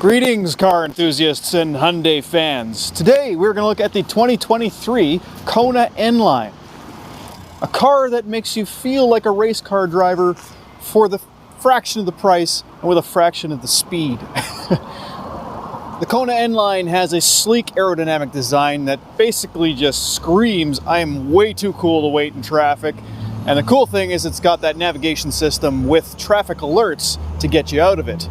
Greetings, car enthusiasts and Hyundai fans. Today we're going to look at the 2023 Kona N-Line. A car that makes you feel like a race car driver for the fraction of the price and with a fraction of the speed. The Kona N-Line has a sleek aerodynamic design that basically just screams, I am way too cool to wait in traffic. And the cool thing is it's got that navigation system with traffic alerts to get you out of it.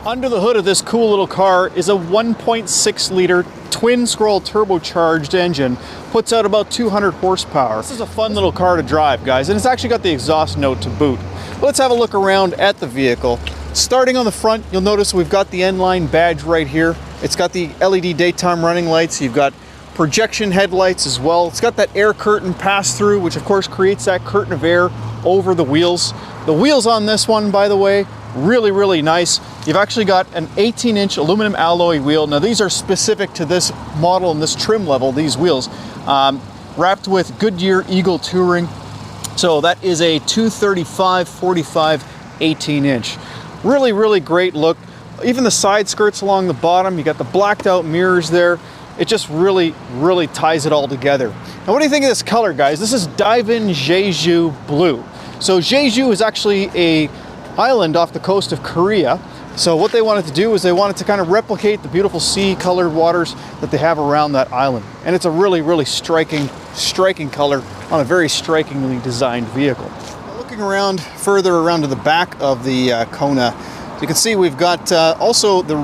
Under the hood of this cool little car is a 1.6 liter twin scroll turbocharged engine, puts out about 200 horsepower. This is a fun little car to drive, guys, and it's actually got the exhaust note to boot. But let's have a look around at the vehicle. Starting on the front, you'll notice we've got the N-Line badge right here. It's got the LED daytime running lights. You've got projection headlights as well. It's got that air curtain pass-through, which of course creates that curtain of air over the wheels. The wheels on this one, by the way, really nice. You've actually got an 18-inch aluminum alloy wheel. Now these are specific to this model and this trim level, these wheels, wrapped with Goodyear Eagle Touring. So that is a 235/45 18-inch. Really great look. Even the side skirts along the bottom, you got the blacked out mirrors there. It just really ties it all together. Now what do you think of this color, guys? This is Dive-In Jeju Blue. So Jeju is actually a island off the coast of Korea. So what they wanted to do is they wanted to kind of replicate the beautiful sea colored waters that they have around that island. And it's a really striking color on a very strikingly designed vehicle. Looking around further around to the back of the Kona, you can see we've got also the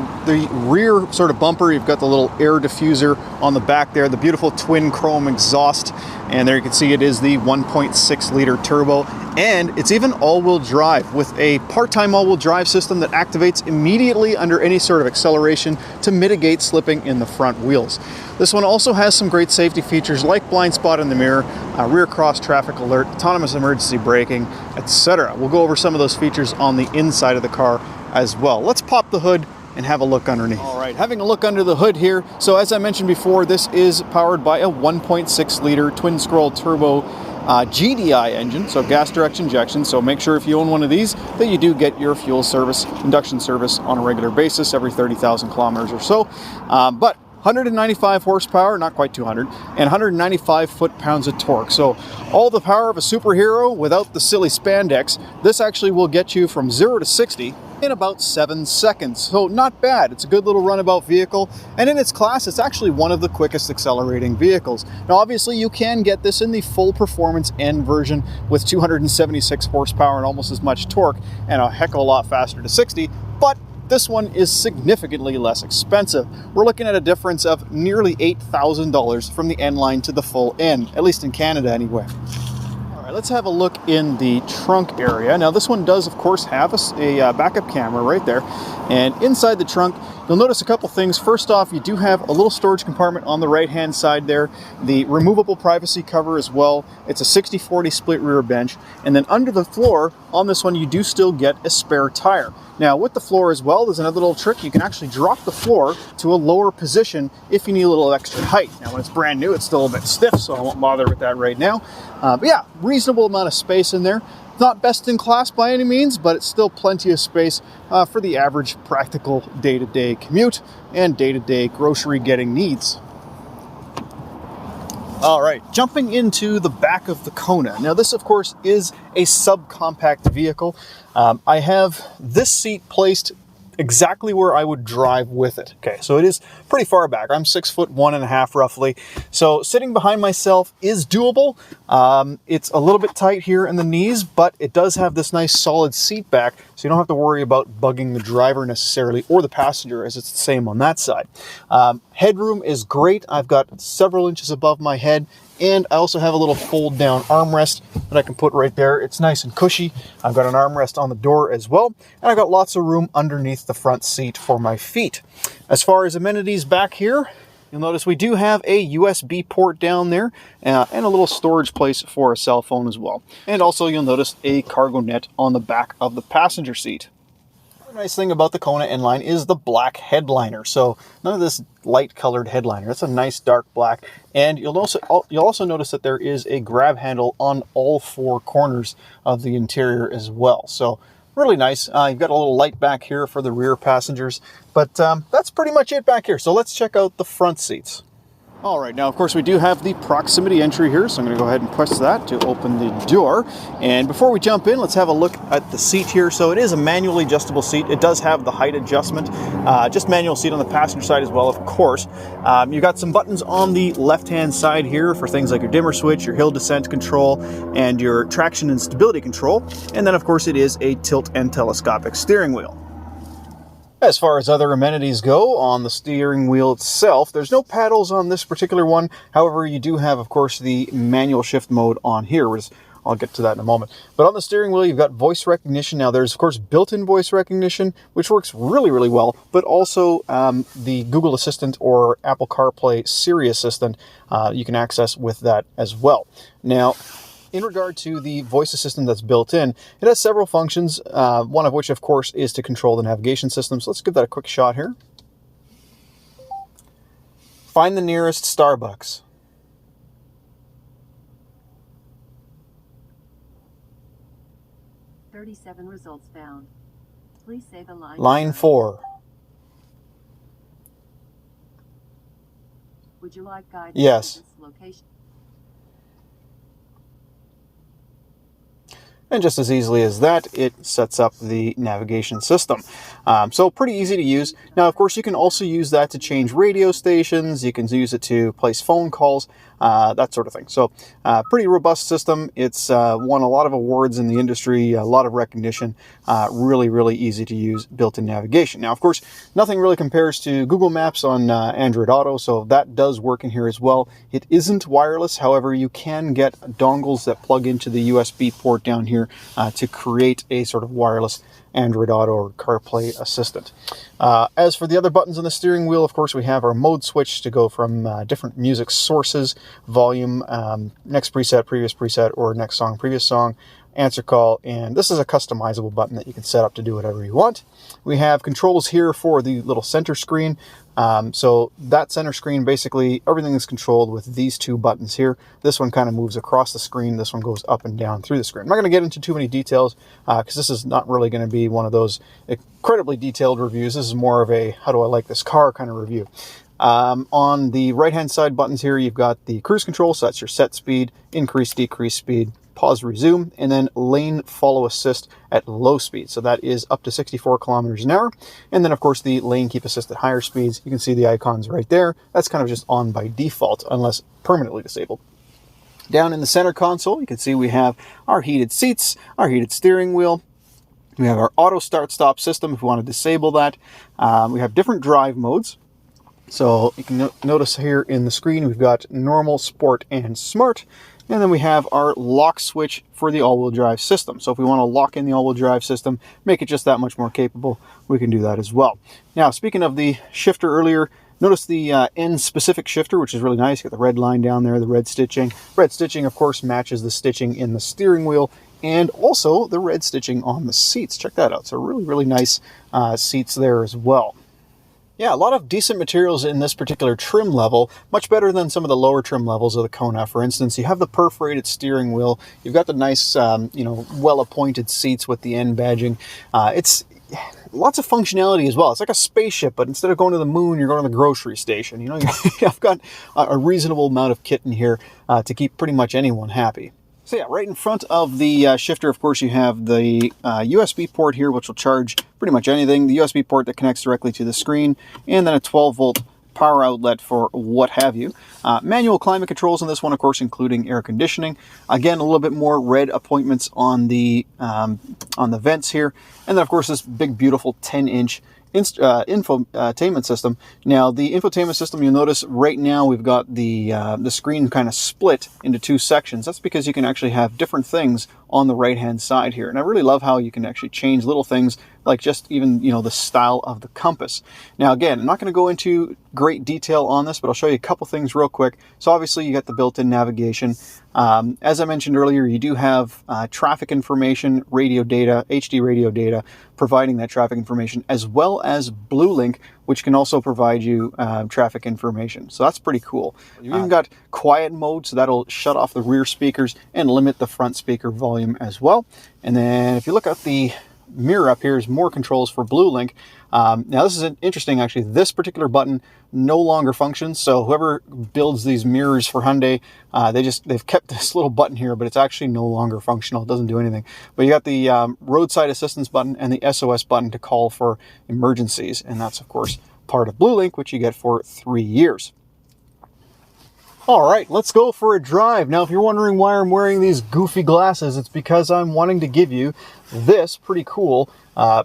rear sort of bumper. You've got the little air diffuser on the back there, the beautiful twin chrome exhaust, and there you can see it is the 1.6 liter turbo, and it's even all-wheel drive with a part-time all-wheel drive system that activates immediately under any sort of acceleration to mitigate slipping in the front wheels. This one also has some great safety features like blind spot in the mirror, rear cross traffic alert, autonomous emergency braking, etc. We'll go over some of those features on the inside of the car as well. Let's pop the hood and have a look underneath. All right, having a look under the hood here. So as I mentioned before, this is powered by a 1.6 liter twin scroll turbo GDI engine, so gas direct injection. So make sure if you own one of these that you do get your fuel service, induction service on a regular basis every 30,000 kilometers or so. But 195 horsepower, not quite 200, and 195 foot-pounds of torque. So all the power of a superhero without the silly spandex. This actually will get you from 0 to 60 in about 7 seconds. So not bad. It's a good little runabout vehicle, and in its class, it's actually one of the quickest accelerating vehicles. Now obviously you can get this in the full performance N version with 276 horsepower and almost as much torque and a heck of a lot faster to 60, but this one is significantly less expensive. We're looking at a difference of nearly $8,000 from the N-Line to the full N, at least in Canada anyway. All right, let's have a look in the trunk area. Now this one does of course have a backup camera right there, and inside the trunk you'll notice a couple things. First off, you do have a little storage compartment on the right hand side there, the removable privacy cover as well. It's a 60/40 split rear bench, and then under the floor on this one you do still get a spare tire. Now with the floor as well, there's another little trick. You can actually drop the floor to a lower position if you need a little extra height. Now when it's brand new, it's still a bit stiff, so I won't bother with that right now. But yeah, reasonable amount of space in there. Not best in class by any means, but it's still plenty of space for the average practical day-to-day commute and day-to-day grocery getting needs. All right, jumping into the back of the Kona. Now this of course is a subcompact vehicle. I have this seat placed exactly where I would drive with it. Okay, so it is pretty far back. I'm 6'1.5" roughly. So sitting behind myself is doable. It's a little bit tight here in the knees, but it does have this nice solid seat back, so you don't have to worry about bugging the driver necessarily or the passenger, as it's the same on that side. Headroom is great. I've got several inches above my head, and I also have a little fold down armrest that I can put right there. It's nice and cushy. I've got an armrest on the door as well, and I've got lots of room underneath the front seat for my feet. As far as amenities back here, you'll notice we do have a USB port down there and a little storage place for a cell phone as well. And also you'll notice a cargo net on the back of the passenger seat. The nice thing about the Kona N-Line is the black headliner. So none of this light colored headliner. It's a nice dark black. And you'll also notice that there is a grab handle on all four corners of the interior as well. So Really nice. You've got a little light back here for the rear passengers, but that's pretty much it back here. So let's check out the front seats. All right, now of course we do have the proximity entry here, so I'm going to go ahead and press that to open the door. And before we jump in, let's have a look at the seat here. So it is a manually adjustable seat. It does have the height adjustment, just manual seat on the passenger side as well, of course. You've got some buttons on the left-hand side here for things like your dimmer switch, your hill descent control, and your traction and stability control. And then of course it is a tilt and telescopic steering wheel. As far as other amenities go on the steering wheel itself, there's no paddles on this particular one. However, you do have, of course, the manual shift mode on here, which I'll get to that in a moment. But on the steering wheel, you've got voice recognition. Now, there's, of course, built-in voice recognition, which works really, really well, but also the Google Assistant or Apple CarPlay Siri Assistant, you can access with that as well. Now, in regard to the voice assistant that's built in, it has several functions, one of which, of course, is to control the navigation system. So let's give that a quick shot here. Find the nearest Starbucks. "37 results found. Please say the line. Line 4. Would you like guidance? Yes. To this location? And just as easily as that, it sets up the navigation system. So pretty easy to use. Now, of course, you can also use that to change radio stations. You can use it to place phone calls, that sort of thing. So pretty robust system. It's won a lot of awards in the industry, a lot of recognition. Really, really easy to use built-in navigation. Now, of course, nothing really compares to Google Maps on Android Auto, so that does work in here as well. It isn't wireless. However, you can get dongles that plug into the USB port down here to create a sort of wireless Android Auto or CarPlay assistant. As for the other buttons on the steering wheel, of course, we have our mode switch to go from different music sources, volume, next preset, previous preset, or next song, previous song, answer call, and this is a customizable button that you can set up to do whatever you want. We have controls here for the little center screen. So that center screen, basically everything is controlled with these two buttons here. This one kind of moves across the screen. This one goes up and down through the screen. I'm not going to get into too many details because this is not really going to be one of those incredibly detailed reviews. This is more of a how do I like this car kind of review. On the right hand side buttons here, you've got the cruise control, so that's your set speed, increase, decrease speed, pause, resume, and then lane follow assist at low speed. So that is up to 64 kilometers an hour. And then of course the lane keep assist at higher speeds. You can see the icons right there. That's kind of just on by default unless permanently disabled. Down in the center console, you can see we have our heated seats, our heated steering wheel. We have our auto start stop system if we want to disable that. We have different drive modes. So you can notice here in the screen, we've got normal, sport, and smart. And then we have our lock switch for the all-wheel drive system. So if we want to lock in the all-wheel drive system, make it just that much more capable, we can do that as well. Now, speaking of the shifter earlier, notice the N-specific shifter, which is really nice. You got the red line down there, the red stitching. Red stitching, of course, matches the stitching in the steering wheel and also the red stitching on the seats. Check that out. So really, really nice seats there as well. Yeah, a lot of decent materials in this particular trim level, much better than some of the lower trim levels of the Kona. For instance, you have the perforated steering wheel. You've got the nice, well-appointed seats with the N badging. It's lots of functionality as well. It's like a spaceship, but instead of going to the moon, you're going to the grocery station. You know, I've got a reasonable amount of kit in here to keep pretty much anyone happy. So yeah, right in front of the shifter, of course, you have the USB port here, which will charge pretty much anything. The USB port that connects directly to the screen, and then a 12-volt power outlet for what have you. Manual climate controls on this one, of course, including air conditioning. Again, a little bit more red appointments on the vents here. And then, of course, this big, beautiful 10-inch infotainment system. Now, the infotainment system, you'll notice right now we've got the screen kind of split into two sections. That's because you can actually have different things on the right-hand side here. And I really love how you can actually change little things like just even, the style of the compass. Now, again, I'm not going to go into great detail on this, but I'll show you a couple things real quick. So obviously you got the built-in navigation. As I mentioned earlier, you do have traffic information, radio data, HD radio data, providing that traffic information, as well as BlueLink, which can also provide you traffic information. So that's pretty cool. You've even got quiet mode, so that'll shut off the rear speakers and limit the front speaker volume as well. And then if you look at the mirror up here is more controls for Blue Link. Now this is interesting actually. This particular button no longer functions, so whoever builds these mirrors for Hyundai, they've kept this little button here, but it's actually no longer functional. It doesn't do anything. But you got the roadside assistance button and the SOS button to call for emergencies, and that's of course part of Blue Link, which you get for 3 years. All right, let's go for a drive. Now, if you're wondering why I'm wearing these goofy glasses, it's because I'm wanting to give you this pretty cool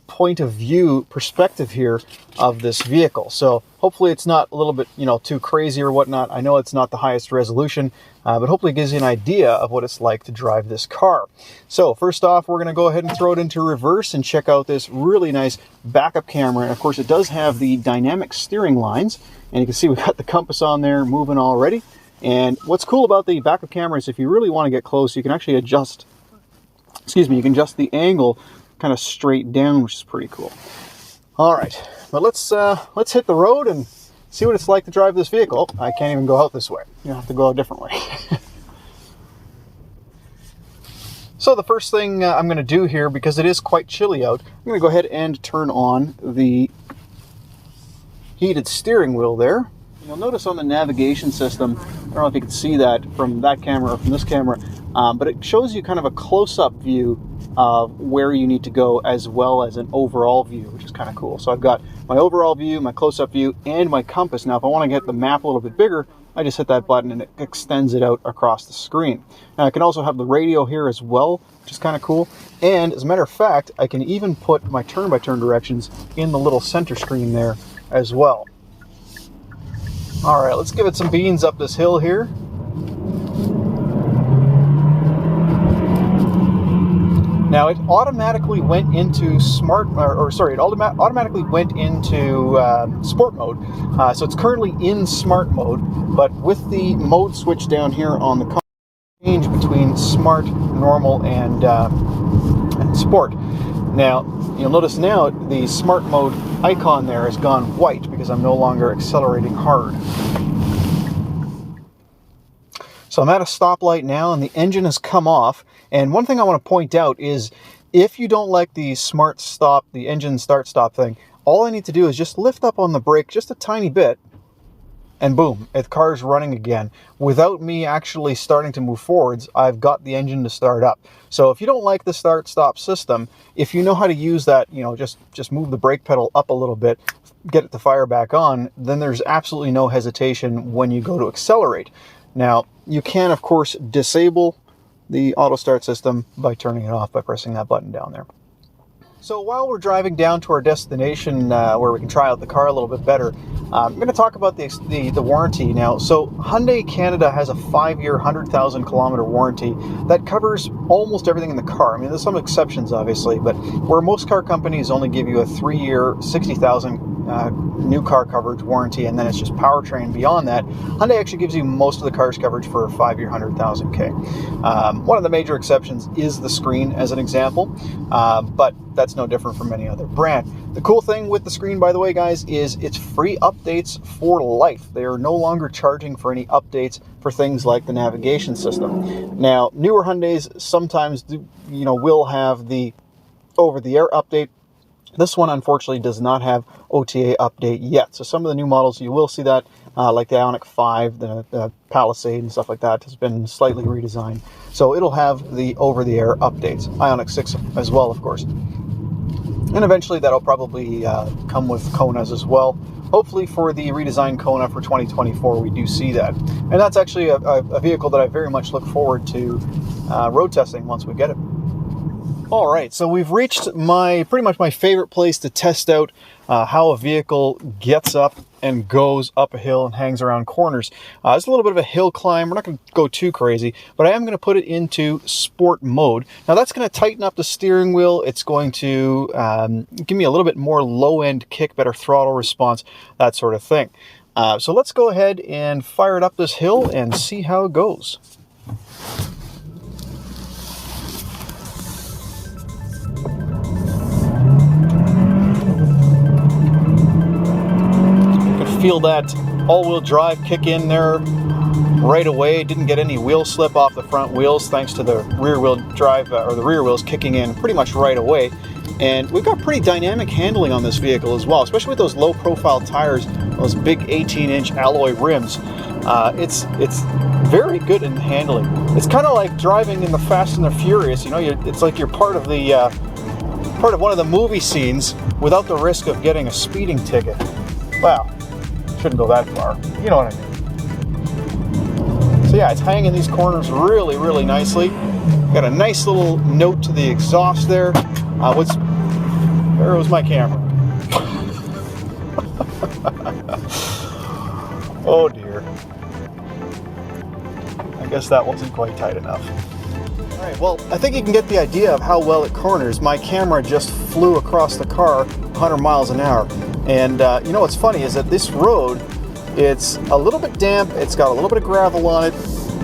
point of view perspective here of this vehicle. So hopefully it's not a little bit, too crazy or whatnot. I know it's not the highest resolution, but hopefully it gives you an idea of what it's like to drive this car. So first off, we're going to go ahead and throw it into reverse and check out this really nice backup camera. And of course, it does have the dynamic steering lines, and you can see we got the compass on there moving already. And what's cool about the backup camera is if you really want to get close, you can actually adjust, you can adjust the angle kind of straight down, which is pretty cool. All right, but let's hit the road and see what it's like to drive this vehicle. I can't even go out this way. You have to go a different way. So the first thing I'm going to do here, because it is quite chilly out, I'm going to go ahead and turn on the heated steering wheel there. You'll notice on the navigation system, I don't know if you can see that from that camera or from this camera, but it shows you kind of a close-up view of where you need to go as well as an overall view, which is kind of cool. So I've got my overall view, my close-up view, and my compass. Now, if I want to get the map a little bit bigger, I just hit that button and it extends it out across the screen. Now, I can also have the radio here as well, which is kind of cool. And as a matter of fact, I can even put my turn-by-turn directions in the little center screen there as well. All right, let's give it some beans up this hill here. Now it automatically went into automatically went into sport mode. So it's currently in smart mode, but with the mode switch down here on the console, change between smart, normal, and sport. Now, you'll notice now the smart mode icon there has gone white because I'm no longer accelerating hard. So I'm at a stoplight now and the engine has come off. And one thing I want to point out is if you don't like the smart stop, the engine start-stop thing, all I need to do is just lift up on the brake just a tiny bit, and boom, the car's running again. Without me actually starting to move forwards, I've got the engine to start up. So if you don't like the start-stop system, if you know how to use that, just move the brake pedal up a little bit, get it to fire back on, then there's absolutely no hesitation when you go to accelerate. Now, you can, of course, disable the auto start system by turning it off by pressing that button down there. So while we're driving down to our destination where we can try out the car a little bit better, I'm going to talk about the warranty now. So Hyundai Canada has a 5-year, 100,000 kilometer warranty that covers almost everything in the car. I mean, there's some exceptions, obviously, but where most car companies only give you a 3-year, 60,000 new car coverage warranty, and then it's just powertrain beyond that, Hyundai actually gives you most of the car's coverage for a 5-year, 100,000 K. One of the major exceptions is the screen, as an example, but that's no different from any other brand. The cool thing with the screen, by the way, guys, is it's free updates for life. They are no longer charging for any updates for things like the navigation system. Now, newer Hyundais sometimes will have the over-the-air update. This one, unfortunately, does not have OTA update yet. So some of the new models, you will see that, like the Ioniq 5, the Palisade, and stuff like that has been slightly redesigned. So it'll have the over-the-air updates. Ioniq 6 as well, of course. And eventually that'll probably come with Konas as well. Hopefully for the redesigned Kona for 2024, we do see that. And that's actually a vehicle that I very much look forward to road testing once we get it. All right, so we've reached pretty much my favorite place to test out how a vehicle gets up and goes up a hill and hangs around corners. It's a little bit of a hill climb. We're not going to go too crazy, but I am going to put it into sport mode. Now that's going to tighten up the steering wheel. It's going to give me a little bit more low-end kick, better throttle response, that sort of thing. So let's go ahead and fire it up this hill and see how it goes. Feel that all-wheel drive kick in there right away. Didn't get any wheel slip off the front wheels thanks to the rear-wheel drive or the rear wheels kicking in pretty much right away. And we've got pretty dynamic handling on this vehicle as well, especially with those low profile tires, those big 18-inch alloy rims. It's very good in handling. It's kind of like driving in the Fast and the Furious. You know, it's like you're part of one of the movie scenes without the risk of getting a speeding ticket. Well, shouldn't go that far. You know what I mean. So yeah, it's hanging these corners really, really nicely. Got a nice little note to the exhaust there. Where was my camera? Oh dear. I guess that wasn't quite tight enough. All right, well, I think you can get the idea of how well it corners. My camera just flew across the car 100 miles an hour. And you know what's funny is that this road, it's a little bit damp, it's got a little bit of gravel on it,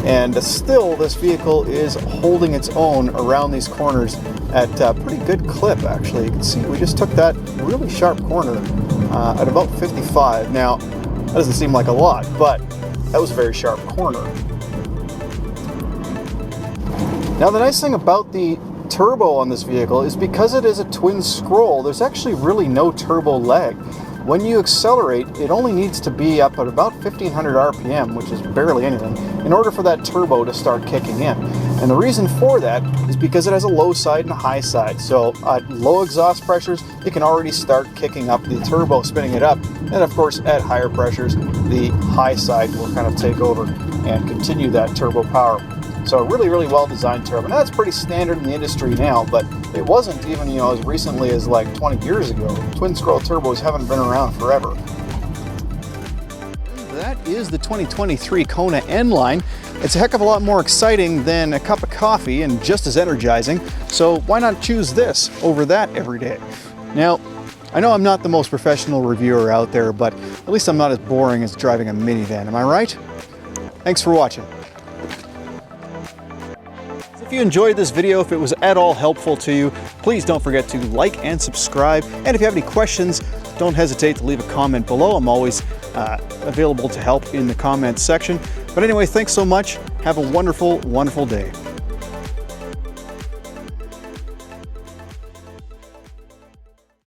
and still this vehicle is holding its own around these corners at a pretty good clip, actually. You can see we just took that really sharp corner at about 55. Now, that doesn't seem like a lot, but that was a very sharp corner. Now, the nice thing about the turbo on this vehicle is because it is a twin scroll, there's actually really no turbo lag. When you accelerate, it only needs to be up at about 1500 RPM, which is barely anything, in order for that turbo to start kicking in. And the reason for that is because it has a low side and a high side. So at low exhaust pressures, it can already start kicking up the turbo, spinning it up. And of course, at higher pressures, the high side will kind of take over and continue that turbo power. So a really, really well-designed turbo. Now, that's pretty standard in the industry now, but it wasn't even, you know, as recently as like 20 years ago. Twin scroll turbos haven't been around forever. That is the 2023 Kona N-Line. It's a heck of a lot more exciting than a cup of coffee and just as energizing. So why not choose this over that every day? Now, I know I'm not the most professional reviewer out there, but at least I'm not as boring as driving a minivan. Am I right? Thanks for watching. If you enjoyed this video, if it was at all helpful to you, please don't forget to like and subscribe. And if you have any questions, don't hesitate to leave a comment below. I'm always available to help in the comments section. But anyway, thanks so much. Have a wonderful, wonderful day.